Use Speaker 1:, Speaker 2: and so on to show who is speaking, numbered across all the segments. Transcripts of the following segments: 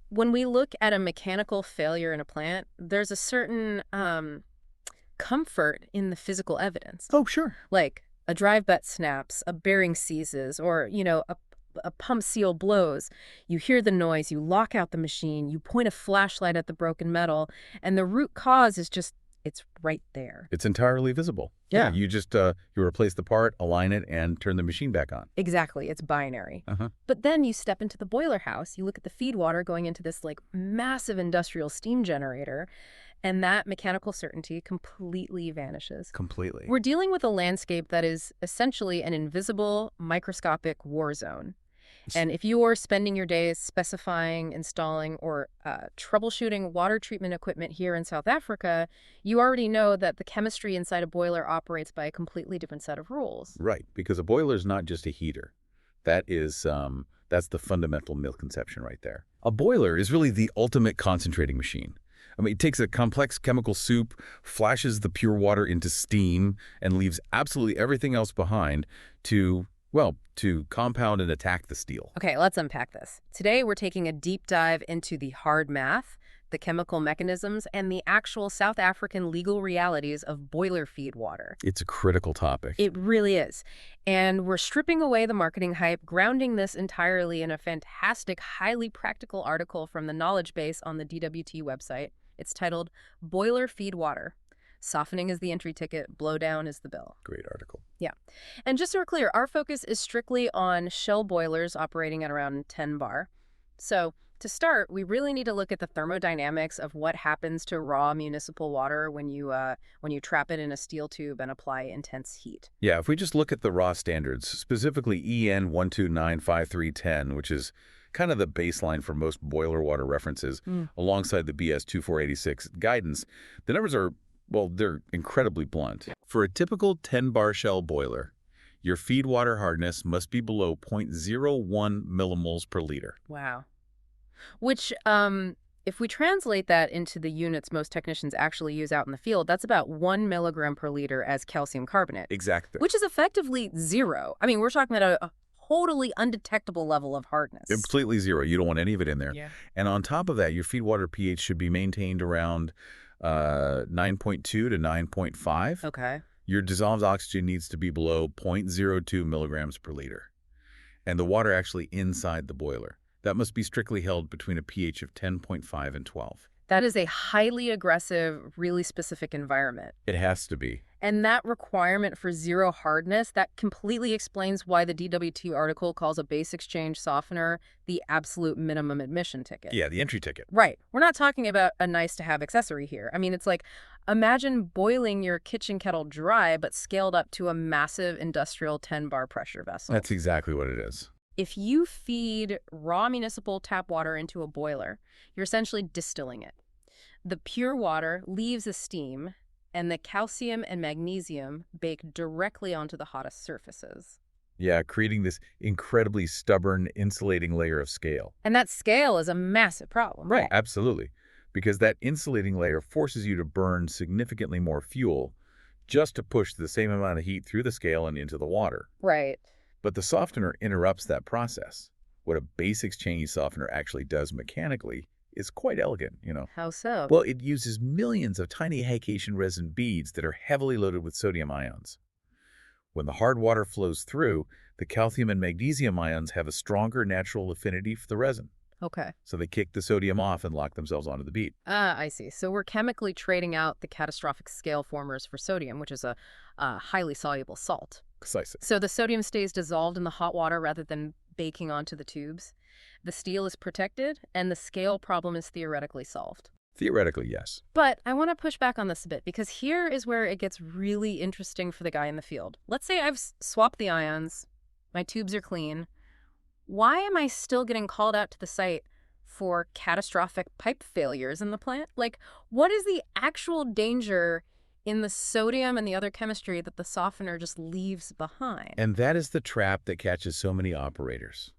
Speaker 1: When we look at a mechanical failure in a plant, there's a certain comfort in the physical evidence.
Speaker 2: Oh, sure.
Speaker 1: Like a drive butt snaps, a bearing seizes, or, a pump seal blows. You hear the noise, you lock out the machine, you point a flashlight at the broken metal, and the root cause is just, it's right there.
Speaker 2: It's entirely visible.
Speaker 1: Yeah.
Speaker 2: You just you replace the part, align it, and turn the machine back on.
Speaker 1: Exactly. It's binary.
Speaker 2: Uh-huh.
Speaker 1: But then you step into the boiler house, you look at the feed water going into this like massive industrial steam generator, and that mechanical certainty completely vanishes.
Speaker 2: Completely.
Speaker 1: We're dealing with a landscape that is essentially an invisible, microscopic war zone. And if you're spending your days specifying, installing, or troubleshooting water treatment equipment here in South Africa, you already know that the chemistry inside a boiler operates by a completely different set of rules.
Speaker 2: Right, because a boiler is not just a heater. That's the fundamental misconception right there. A boiler is really the ultimate concentrating machine. I mean, it takes a complex chemical soup, flashes the pure water into steam, and leaves absolutely everything else behind to compound and attack the steel.
Speaker 1: Okay, let's unpack this. Today, we're taking a deep dive into the hard math, the chemical mechanisms, and the actual South African legal realities of boiler feed water.
Speaker 2: It's a critical topic.
Speaker 1: It really is. And we're stripping away the marketing hype, grounding this entirely in a fantastic, highly practical article from the knowledge base on the DWT website. It's titled Boiler Feed Water. Softening is the entry ticket, blowdown is the bill.
Speaker 2: Great article.
Speaker 1: Yeah. And just so we're clear, our focus is strictly on shell boilers operating at around 10 bar. So to start, we really need to look at the thermodynamics of what happens to raw municipal water when you trap it in a steel tube and apply intense heat.
Speaker 2: Yeah, if we just look at the raw standards, specifically EN 1295310, which is kind of the baseline for most boiler water references, alongside the BS 2486 guidance, the numbers are, well, they're incredibly blunt. For a typical 10-bar shell boiler, your feed water hardness must be below 0.01 millimoles per liter.
Speaker 1: Wow. Which, if we translate that into the units most technicians actually use out in the field, that's about 1 milligram per liter as calcium carbonate.
Speaker 2: Exactly.
Speaker 1: Which is effectively zero. I mean, we're talking about a totally undetectable level of hardness.
Speaker 2: Completely zero. You don't want any of it in there.
Speaker 1: Yeah.
Speaker 2: And on top of that, your feed water pH should be maintained around 9.2 to 9.5.
Speaker 1: Okay.
Speaker 2: Your dissolved oxygen needs to be below 0.02 milligrams per liter. And the water actually inside the boiler. That must be strictly held between a pH of 10.5 and 12.
Speaker 1: That is a highly aggressive, really specific environment.
Speaker 2: It has to be.
Speaker 1: And that requirement for zero hardness, that completely explains why the DWT article calls a base exchange softener the absolute minimum admission ticket.
Speaker 2: Yeah, the entry ticket.
Speaker 1: Right. We're not talking about a nice-to-have accessory here. I mean, it's like, imagine boiling your kitchen kettle dry, but scaled up to a massive industrial 10-bar pressure vessel.
Speaker 2: That's exactly what it is.
Speaker 1: If you feed raw municipal tap water into a boiler, you're essentially distilling it. The pure water leaves a steam, and the calcium and magnesium bake directly onto the hottest surfaces.
Speaker 2: Yeah, creating this incredibly stubborn, insulating layer of scale.
Speaker 1: And that scale is a massive problem.
Speaker 2: Right, absolutely. Because that insulating layer forces you to burn significantly more fuel just to push the same amount of heat through the scale and into the water.
Speaker 1: Right.
Speaker 2: But the softener interrupts that process. What a base exchange softener actually does mechanically is quite elegant,
Speaker 1: How so?
Speaker 2: Well, it uses millions of tiny Haitian resin beads that are heavily loaded with sodium ions. When the hard water flows through, the calcium and magnesium ions have a stronger natural affinity for the resin.
Speaker 1: Okay.
Speaker 2: So they kick the sodium off and lock themselves onto the bead.
Speaker 1: Ah, I see. So we're chemically trading out the catastrophic scale formers for sodium, which is a highly soluble salt.
Speaker 2: Precisely.
Speaker 1: So the sodium stays dissolved in the hot water rather than baking onto the tubes. The steel is protected, and the scale problem is theoretically solved.
Speaker 2: Theoretically, yes.
Speaker 1: But I want to push back on this a bit, because here is where it gets really interesting for the guy in the field. Let's say I've swapped the ions, my tubes are clean. Why am I still getting called out to the site for catastrophic pipe failures in the plant? Like, what is the actual danger in the sodium and the other chemistry that the softener just leaves behind?
Speaker 2: And that is the trap that catches so many operators.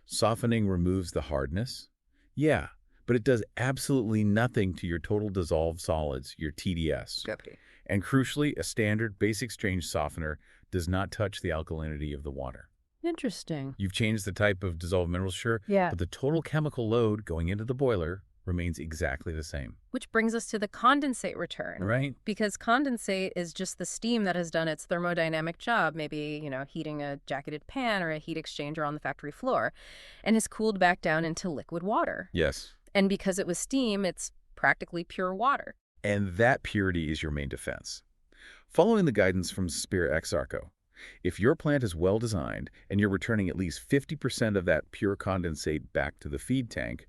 Speaker 2: Softening removes the hardness. Yeah, but it does absolutely nothing to your total dissolved solids, your TDS.
Speaker 1: Deputy.
Speaker 2: And crucially, a standard base exchange softener does not touch the alkalinity of the water.
Speaker 1: Interesting.
Speaker 2: You've changed the type of dissolved minerals, sure,
Speaker 1: Yeah.
Speaker 2: but the total chemical load going into the boiler remains exactly the same.
Speaker 1: Which brings us to the condensate return.
Speaker 2: Right?
Speaker 1: Because condensate is just the steam that has done its thermodynamic job, maybe, heating a jacketed pan or a heat exchanger on the factory floor, and has cooled back down into liquid water.
Speaker 2: Yes.
Speaker 1: And because it was steam, it's practically pure water.
Speaker 2: And that purity is your main defense. Following the guidance from Spear Arco, if your plant is well designed and you're returning at least 50% of that pure condensate back to the feed tank,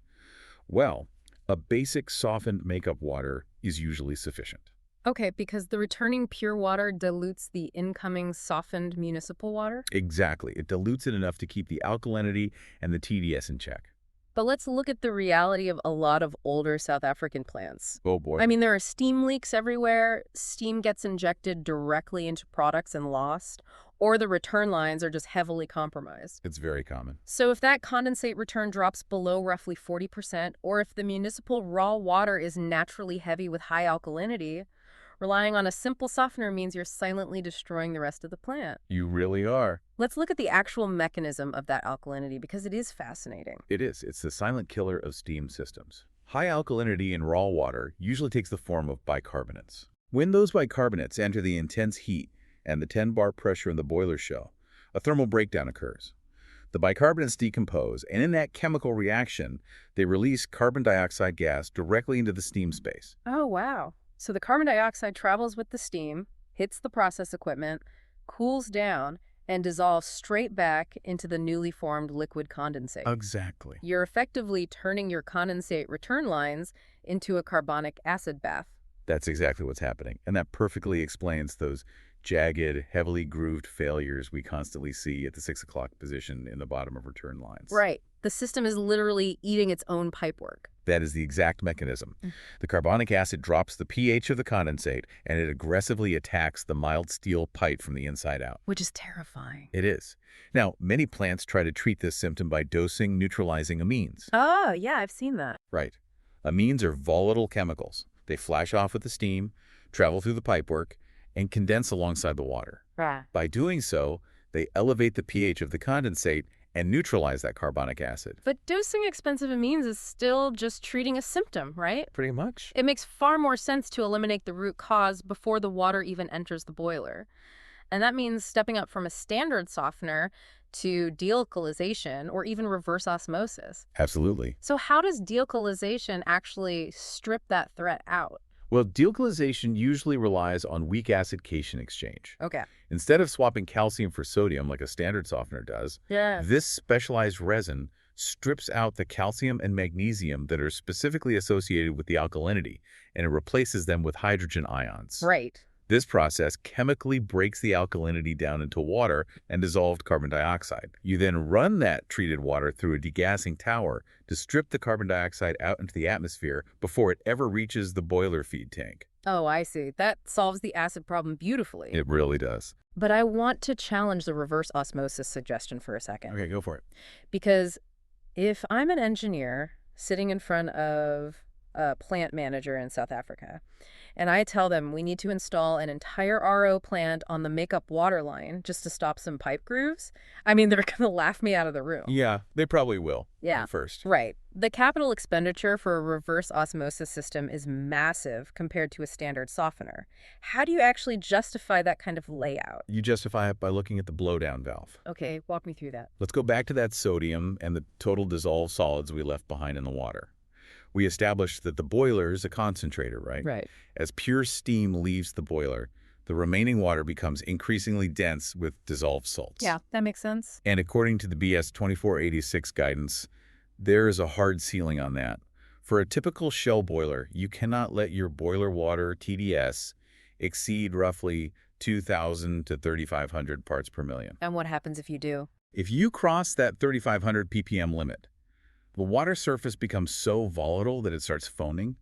Speaker 2: well, a basic softened makeup water is usually sufficient.
Speaker 1: Okay, because the returning pure water dilutes the incoming softened municipal water?
Speaker 2: Exactly. It dilutes it enough to keep the alkalinity and the TDS in check.
Speaker 1: But let's look at the reality of a lot of older South African plants.
Speaker 2: Oh boy.
Speaker 1: I mean, there are steam leaks everywhere. Steam gets injected directly into products and lost, or the return lines are just heavily compromised.
Speaker 2: It's very common.
Speaker 1: So if that condensate return drops below roughly 40%, or if the municipal raw water is naturally heavy with high alkalinity, relying on a simple softener means you're silently destroying the rest of the plant.
Speaker 2: You really are.
Speaker 1: Let's look at the actual mechanism of that alkalinity because it is fascinating.
Speaker 2: It is. It's the silent killer of steam systems. High alkalinity in raw water usually takes the form of bicarbonates. When those bicarbonates enter the intense heat and the 10-bar pressure in the boiler shell, a thermal breakdown occurs. The bicarbonates decompose, and in that chemical reaction, they release carbon dioxide gas directly into the steam space.
Speaker 1: Oh, wow. So the carbon dioxide travels with the steam, hits the process equipment, cools down, and dissolves straight back into the newly formed liquid condensate.
Speaker 2: Exactly.
Speaker 1: You're effectively turning your condensate return lines into a carbonic acid bath.
Speaker 2: That's exactly what's happening, and that perfectly explains those jagged, heavily grooved failures we constantly see at the 6 o'clock position in the bottom of return lines.
Speaker 1: Right. The system is literally eating its own pipework.
Speaker 2: That is the exact mechanism. The carbonic acid drops the pH of the condensate, and it aggressively attacks the mild steel pipe from the inside out.
Speaker 1: Which is terrifying.
Speaker 2: It is. Now, many plants try to treat this symptom by dosing neutralizing amines.
Speaker 1: Oh, yeah, I've seen that.
Speaker 2: Right. Amines are volatile chemicals. They flash off with the steam, travel through the pipework, and condense alongside the water.
Speaker 1: Right.
Speaker 2: By doing so, they elevate the pH of the condensate and neutralize that carbonic acid.
Speaker 1: But dosing expensive amines is still just treating a symptom, right?
Speaker 2: Pretty much.
Speaker 1: It makes far more sense to eliminate the root cause before the water even enters the boiler. And that means stepping up from a standard softener to dealkalization or even reverse osmosis.
Speaker 2: Absolutely.
Speaker 1: So how does dealkalization actually strip that threat out?
Speaker 2: Well, dealkalization usually relies on weak acid cation exchange.
Speaker 1: Okay.
Speaker 2: Instead of swapping calcium for sodium like a standard softener does,
Speaker 1: Yeah.
Speaker 2: this specialized resin strips out the calcium and magnesium that are specifically associated with the alkalinity, and it replaces them with hydrogen ions.
Speaker 1: Right.
Speaker 2: This process chemically breaks the alkalinity down into water and dissolved carbon dioxide. You then run that treated water through a degassing tower to strip the carbon dioxide out into the atmosphere before it ever reaches the boiler feed tank.
Speaker 1: Oh, I see. That solves the acid problem beautifully.
Speaker 2: It really does.
Speaker 1: But I want to challenge the reverse osmosis suggestion for a second.
Speaker 2: Okay, go for it.
Speaker 1: Because if I'm an engineer sitting in front of a plant manager in South Africa, and I tell them we need to install an entire RO plant on the makeup water line just to stop some pipe grooves, I mean, they're going to laugh me out of the room.
Speaker 2: Yeah, they probably will.
Speaker 1: Yeah.
Speaker 2: At first.
Speaker 1: Right. The capital expenditure for a reverse osmosis system is massive compared to a standard softener. How do you actually justify that kind of layout?
Speaker 2: You justify it by looking at the blowdown valve.
Speaker 1: Okay, walk me through that.
Speaker 2: Let's go back to that sodium and the total dissolved solids we left behind in the water. We established that the boiler is a concentrator, right?
Speaker 1: Right.
Speaker 2: As pure steam leaves the boiler, the remaining water becomes increasingly dense with dissolved salts.
Speaker 1: Yeah, that makes sense.
Speaker 2: And according to the BS 2486 guidance, there is a hard ceiling on that. For a typical shell boiler, you cannot let your boiler water TDS exceed roughly 2,000 to 3,500 parts per million.
Speaker 1: And what happens if you do?
Speaker 2: If you cross that 3,500 ppm limit, the water surface becomes so volatile that it starts foaming,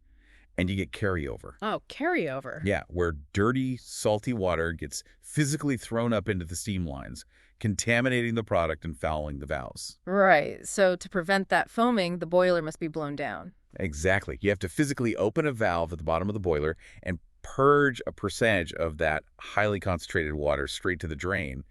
Speaker 2: and you get carryover.
Speaker 1: Oh, carryover.
Speaker 2: Yeah, where dirty, salty water gets physically thrown up into the steam lines, contaminating the product and fouling the valves.
Speaker 1: Right. So to prevent that foaming, the boiler must be blown down.
Speaker 2: Exactly. You have to physically open a valve at the bottom of the boiler and purge a percentage of that highly concentrated water straight to the drain.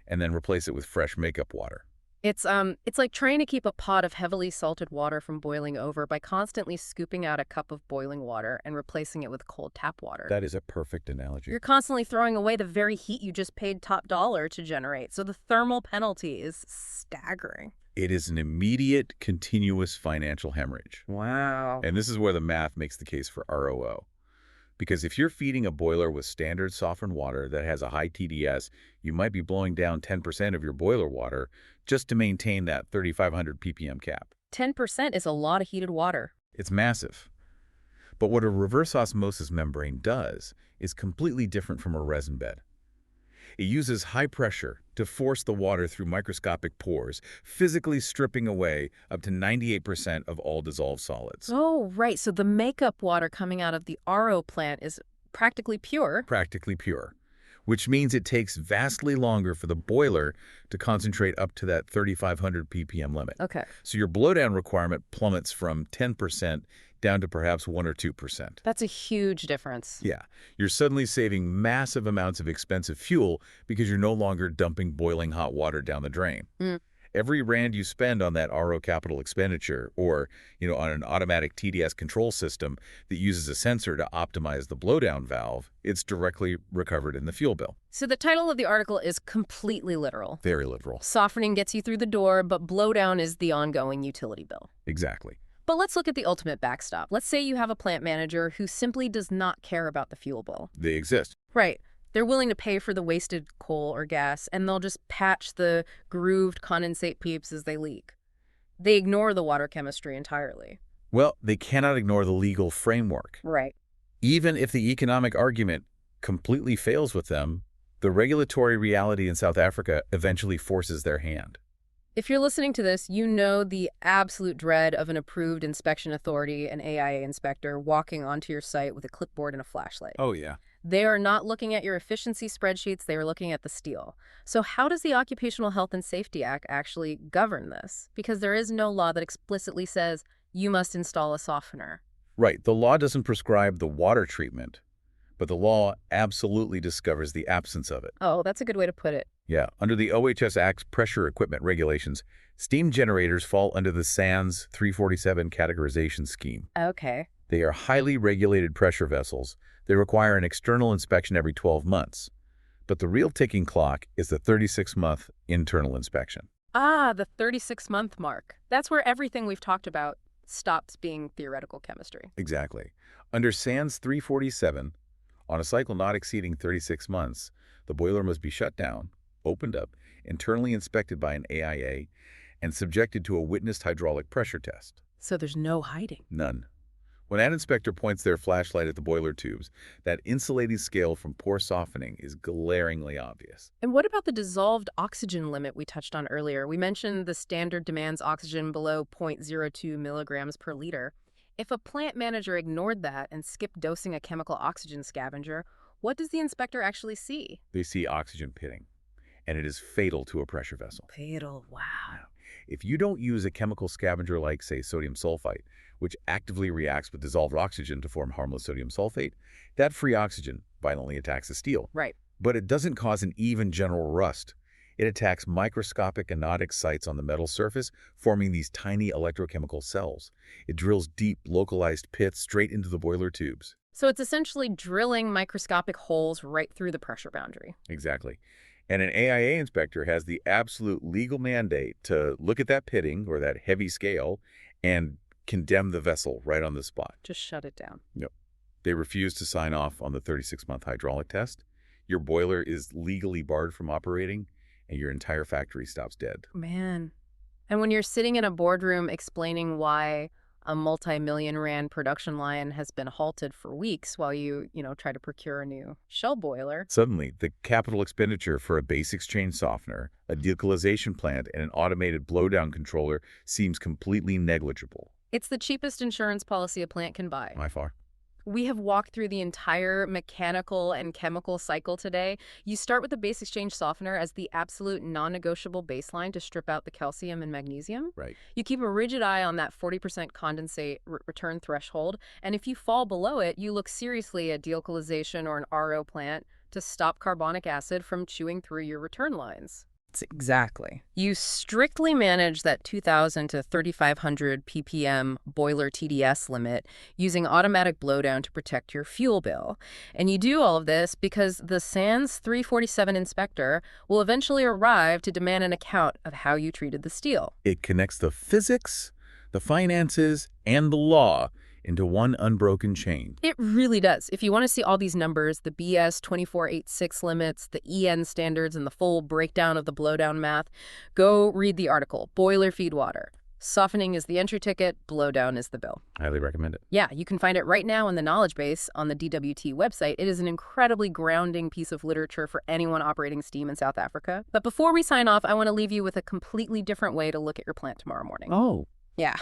Speaker 2: and then replace it with fresh makeup water.
Speaker 1: It's like trying to keep a pot of heavily salted water from boiling over by constantly scooping out a cup of boiling water and replacing it with cold tap water.
Speaker 2: That is a perfect analogy.
Speaker 1: You're constantly throwing away the very heat you just paid top dollar to generate, so the thermal penalty is staggering.
Speaker 2: It is an immediate, continuous financial hemorrhage.
Speaker 1: Wow.
Speaker 2: And this is where the math makes the case for ROO. Because if you're feeding a boiler with standard softened water that has a high TDS, you might be blowing down 10% of your boiler water just to maintain that 3,500 ppm cap.
Speaker 1: 10% is a lot of heated water.
Speaker 2: It's massive. But what a reverse osmosis membrane does is completely different from a resin bed. It uses high pressure to force the water through microscopic pores, physically stripping away up to 98% of all dissolved solids.
Speaker 1: Oh, right. So the makeup water coming out of the RO plant is practically pure.
Speaker 2: Practically pure, which means it takes vastly longer for the boiler to concentrate up to that 3,500 ppm limit.
Speaker 1: Okay.
Speaker 2: So your blowdown requirement plummets from 10% down to perhaps 1 or 2%.
Speaker 1: That's a huge difference.
Speaker 2: Yeah, you're suddenly saving massive amounts of expensive fuel because you're no longer dumping boiling hot water down the drain. Every rand you spend on that RO capital expenditure or, on an automatic TDS control system that uses a sensor to optimize the blowdown valve, it's directly recovered in the fuel bill.
Speaker 1: So the title of the article is completely literal.
Speaker 2: Very literal.
Speaker 1: Softening gets you through the door, but blowdown is the ongoing utility bill.
Speaker 2: Exactly.
Speaker 1: But let's look at the ultimate backstop. Let's say you have a plant manager who simply does not care about the fuel bill.
Speaker 2: They exist.
Speaker 1: Right. They're willing to pay for the wasted coal or gas, and they'll just patch the grooved condensate pipes as they leak. They ignore the water chemistry entirely.
Speaker 2: Well, they cannot ignore the legal framework.
Speaker 1: Right.
Speaker 2: Even if the economic argument completely fails with them, the regulatory reality in South Africa eventually forces their hand.
Speaker 1: If you're listening to this, you know the absolute dread of an approved inspection authority, an AIA inspector, walking onto your site with a clipboard and a flashlight.
Speaker 2: Oh, yeah.
Speaker 1: They are not looking at your efficiency spreadsheets, they are looking at the steel. So how does the Occupational Health and Safety Act actually govern this? Because there is no law that explicitly says you must install a softener.
Speaker 2: Right. The law doesn't prescribe the water treatment, but the law absolutely discovers the absence of it.
Speaker 1: Oh, that's a good way to put it.
Speaker 2: Yeah. Under the OHS Act's pressure equipment regulations, steam generators fall under the SANS 347 categorization scheme.
Speaker 1: Okay.
Speaker 2: They are highly regulated pressure vessels. They require an external inspection every 12 months. But the real ticking clock is the 36-month internal inspection.
Speaker 1: Ah, the 36-month mark. That's where everything we've talked about stops being theoretical chemistry.
Speaker 2: Exactly. Under SANS 347, on a cycle not exceeding 36 months, the boiler must be shut down, opened up, internally inspected by an AIA, and subjected to a witnessed hydraulic pressure test.
Speaker 1: So there's no hiding.
Speaker 2: None. When an inspector points their flashlight at the boiler tubes, that insulating scale from poor softening is glaringly obvious.
Speaker 1: And what about the dissolved oxygen limit we touched on earlier? We mentioned the standard demands oxygen below 0.02 milligrams per liter. If a plant manager ignored that and skipped dosing a chemical oxygen scavenger, what does the inspector actually see?
Speaker 2: They see oxygen pitting, and it is fatal to a pressure vessel.
Speaker 1: Fatal, wow.
Speaker 2: If you don't use a chemical scavenger like, say, sodium sulfite, which actively reacts with dissolved oxygen to form harmless sodium sulfate, that free oxygen violently attacks the steel.
Speaker 1: Right.
Speaker 2: But it doesn't cause an even general rust. It attacks microscopic anodic sites on the metal surface, forming these tiny electrochemical cells. It drills deep, localized pits straight into the boiler tubes.
Speaker 1: So it's essentially drilling microscopic holes right through the pressure boundary.
Speaker 2: Exactly. And an AIA inspector has the absolute legal mandate to look at that pitting or that heavy scale and condemn the vessel right on the spot.
Speaker 1: Just shut it down.
Speaker 2: Yep. They refuse to sign off on the 36-month hydraulic test. Your boiler is legally barred from operating, and your entire factory stops dead.
Speaker 1: Man. And when you're sitting in a boardroom explaining why a multi-million rand production line has been halted for weeks while you try to procure a new shell boiler.
Speaker 2: Suddenly, the capital expenditure for a base exchange softener, a dealcoholization plant, and an automated blowdown controller seems completely negligible.
Speaker 1: It's the cheapest insurance policy a plant can buy.
Speaker 2: By far.
Speaker 1: We have walked through the entire mechanical and chemical cycle today. You start with the base exchange softener as the absolute non-negotiable baseline to strip out the calcium and magnesium.
Speaker 2: Right.
Speaker 1: You keep a rigid eye on that 40% condensate return threshold, and if you fall below it, you look seriously at dealcoholization or an RO plant to stop carbonic acid from chewing through your return lines. Exactly. You strictly manage that 2,000 to 3,500 ppm boiler TDS limit using automatic blowdown to protect your fuel bill. And you do all of this because the SANS 347 inspector will eventually arrive to demand an account of how you treated the steel.
Speaker 2: It connects the physics, the finances, and the law into one unbroken chain.
Speaker 1: It really does. If you want to see all these numbers, the BS 2486 limits, the EN standards, and the full breakdown of the blowdown math, go read the article, Boiler Feed Water. Softening is the entry ticket, blowdown is the bill.
Speaker 2: Highly recommend it.
Speaker 1: Yeah, you can find it right now in the knowledge base on the DWT website. It is an incredibly grounding piece of literature for anyone operating steam in South Africa. But before we sign off, I want to leave you with a completely different way to look at your plant tomorrow morning.
Speaker 2: Oh.
Speaker 1: Yeah.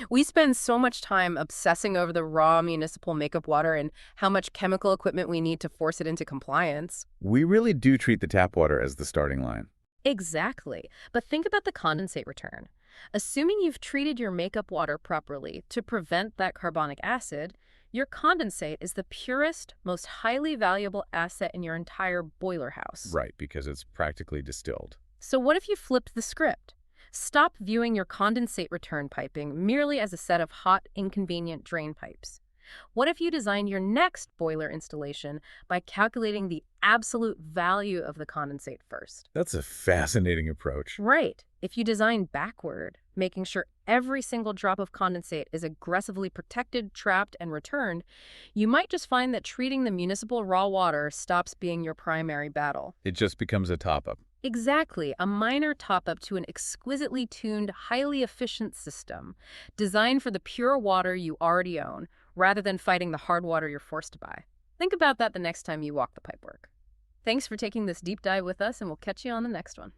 Speaker 1: We spend so much time obsessing over the raw municipal makeup water and how much chemical equipment we need to force it into compliance.
Speaker 2: We really do treat the tap water as the starting line.
Speaker 1: Exactly. But think about the condensate return. Assuming you've treated your makeup water properly to prevent that carbonic acid, your condensate is the purest, most highly valuable asset in your entire boiler house.
Speaker 2: Right, because it's practically distilled.
Speaker 1: So what if you flipped the script? Stop viewing your condensate return piping merely as a set of hot, inconvenient drain pipes. What if you designed your next boiler installation by calculating the absolute value of the condensate first?
Speaker 2: That's a fascinating approach.
Speaker 1: Right. If you design backward, making sure every single drop of condensate is aggressively protected, trapped, and returned, you might just find that treating the municipal raw water stops being your primary battle.
Speaker 2: It just becomes a top-up.
Speaker 1: Exactly, a minor top-up to an exquisitely tuned, highly efficient system designed for the pure water you already own, rather than fighting the hard water you're forced to buy. Think about that the next time you walk the pipework. Thanks for taking this deep dive with us, and we'll catch you on the next one.